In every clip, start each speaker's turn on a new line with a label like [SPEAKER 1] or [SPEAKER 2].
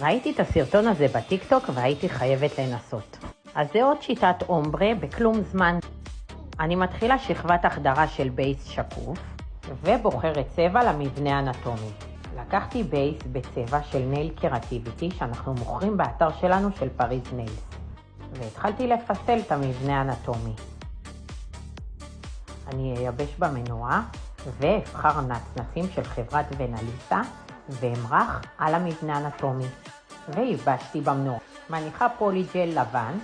[SPEAKER 1] ראיתי את הסרטון הזה בטיקטוק והייתי חייבת לנסות. אז זה עוד שיטת אומברה בכלום זמן. אני מתחילה שכבת החדרה של בייס שקוף ובוחרת צבע למבנה האנטומי. לקחתי בייס בצבע של נייל קרטיביטי שאנחנו מוכרים באתר שלנו של פריז ניילס. והתחלתי לפסל את המבנה האנטומי. אני אייבש במנורה ואבחר נצנצים של חברת ונליסה ואמרח על המבנה האנטומי. וייבשתי במנורה. מניחה פוליג'ל לבן,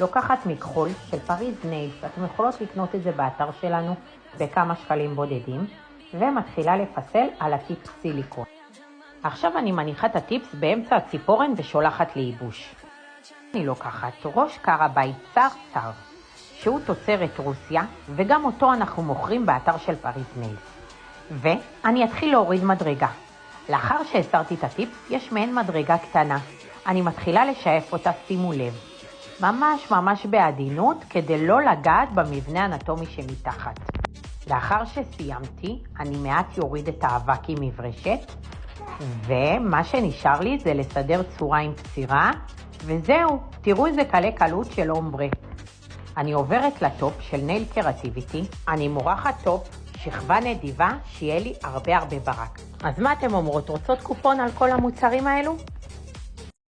[SPEAKER 1] לוקחת מכחול של פריז ניילס, אתם יכולות לקנות את זה באתר שלנו בכמה שקלים בודדים, ומתחילה לפסל על הטיפ סיליקון. עכשיו אני מניחה את הטיפס באמצע הציפורן ושולחת לייבוש. אני לוקחת ראש קרבייט צר, שהוא תוצרת רוסיה, וגם אותו אנחנו מוכרים באתר של פריז ניילס. ואני אתחיל להוריד מדרגה. לאחר שהסרתי את הטיפס, יש מעין מדרגה קטנה. אני מתחילה לשאף אותה, שימו לב. ממש בעדינות, כדי לא לגעת במבנה האנטומי שמתחת. לאחר שסיימתי, אני מעט יוריד את האבק עם מברשת, ומה שנשאר לי זה לסדר צורה עם קצירה, וזהו, תראו איזה קלות של אומברה. אני עוברת לטופ של נייל קרטיביטי, אני מורחת טופ, שכבה נדיבה, שיהיה לי הרבה ברק. אז מה אתם אומרות, רוצות קופון על כל המוצרים האלו?